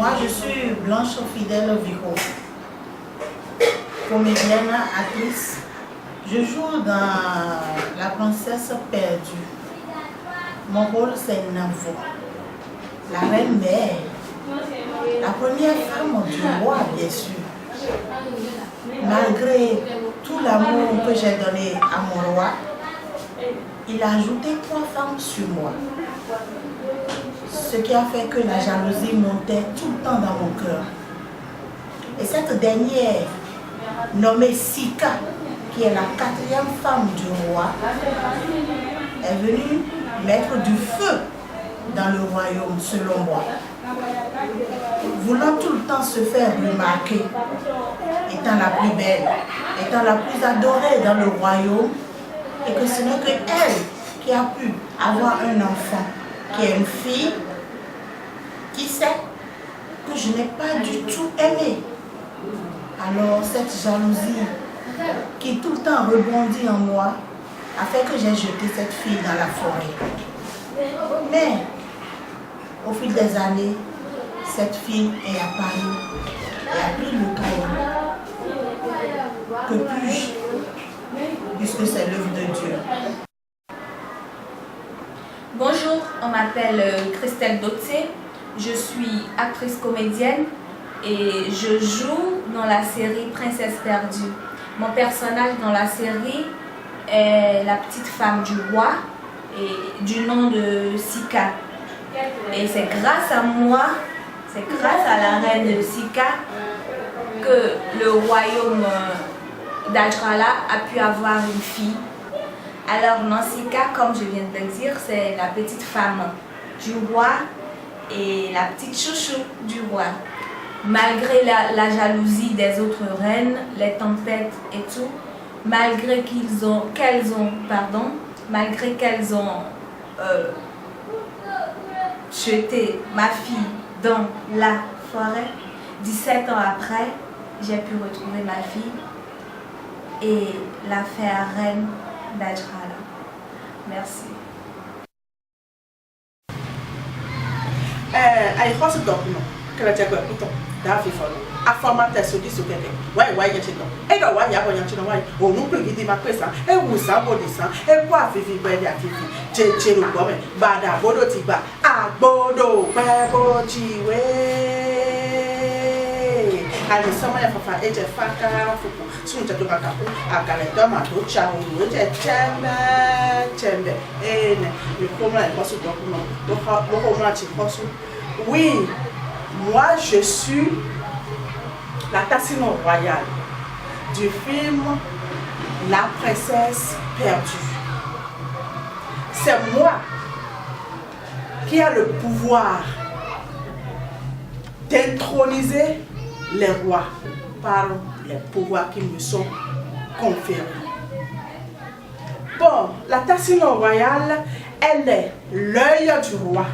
Moi, je suis Blanche Fidèle Vico, comédienne, actrice. Je joue dans La Princesse Perdue. Mon rôle, c'est Navo, la reine-mère, la première femme du roi, bien sûr. Malgré tout l'amour que j'ai donné à mon roi, il a ajouté 3 femmes sur moi. Ce qui a fait que la jalousie montait tout le temps dans mon cœur. Et cette dernière, nommée Sika, qui est la 4e femme du roi, est venue mettre du feu dans le royaume, selon moi. Voulant tout le temps se faire remarquer, étant la plus belle, étant la plus adorée dans le royaume, et que ce n'est que elle qui a pu avoir un enfant, qui est une fille, qui sait que je n'ai pas du tout aimé. Alors cette jalousie qui tout le temps rebondit en moi a fait que j'ai jeté cette fille dans la forêt. Mais au fil des années, cette fille est apparue et a pris le trône. Que puis-je, puisque c'est l'œuvre de Dieu. Bonjour, on m'appelle Christelle Dautier, je suis actrice comédienne et je joue dans la série Princesse Perdue. Mon personnage dans la série est la petite femme du roi et du nom de Sika. Et c'est grâce à moi, c'est grâce à la reine Sika que le royaume d'Ajrala a pu avoir une fille. Alors Nansika, comme je viens de le dire, c'est la petite femme du roi et la petite chouchou du roi. Malgré la jalousie des autres reines, les tempêtes et tout, malgré qu'elles ont jeté ma fille dans la forêt, 17 ans après, j'ai pu retrouver ma fille et la faire reine d'Ajrala. Merci. Ai fosse document que la tagua puto da fifolo a formato su di su che vai ya chino e do vai ya bonya chino vai o nu pe gidi ma pesa e wu sa bo di sa e kwa fifi pe ya fifi che ru go me ba da bodo ti ba a bodo pa bo ji we ali sama ya fafa e je faka fuku sun je to ka ka a ka le do ma do cha o je chembe e ne le comme la fosse document lo ko ma ti fosse. Oui, moi je suis la Tassino royale du film La Princesse Perdue. C'est moi qui a le pouvoir d'introniser les rois par les pouvoirs qui me sont conférés. Bon, la Tassino royale, elle est l'œil du roi.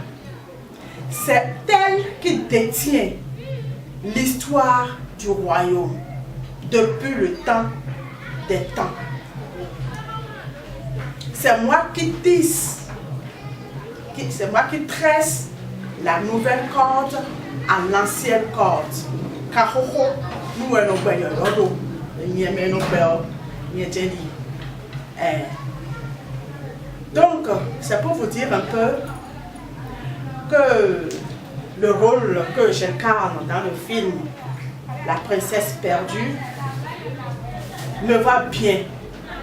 C'est elle qui détient l'histoire du royaume depuis le temps des temps. C'est moi qui tisse, c'est moi qui tresse la nouvelle corde à l'ancienne corde. Donc, c'est pour vous dire un peu que le rôle que j'incarne dans le film La Princesse Perdue me va bien,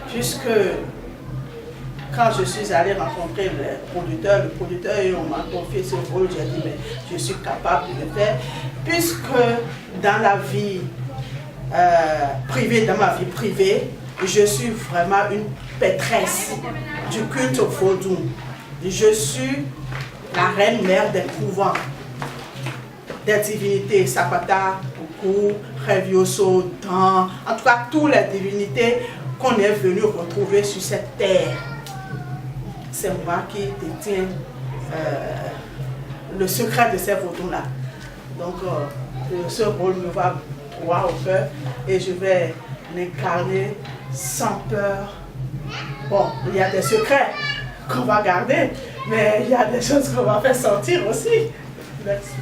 puisque quand je suis allée rencontrer le producteur on m'a confié ce rôle, j'ai dit mais je suis capable de le faire, puisque dans la vie privée, dans ma vie privée, je suis vraiment une pétresse du culte au vaudou. Je suis la reine-mère des couvents, des divinités, Sapata, Kuku, Revioso, Dan, en tout cas toutes les divinités qu'on est venu retrouver sur cette terre. C'est moi qui détiens le secret de ces vaudous-là. Donc ce rôle me va droit au cœur et je vais l'incarner sans peur. Bon, il y a des secrets qu'on va garder, mais il y a des choses qu'on va faire sortir aussi. Merci.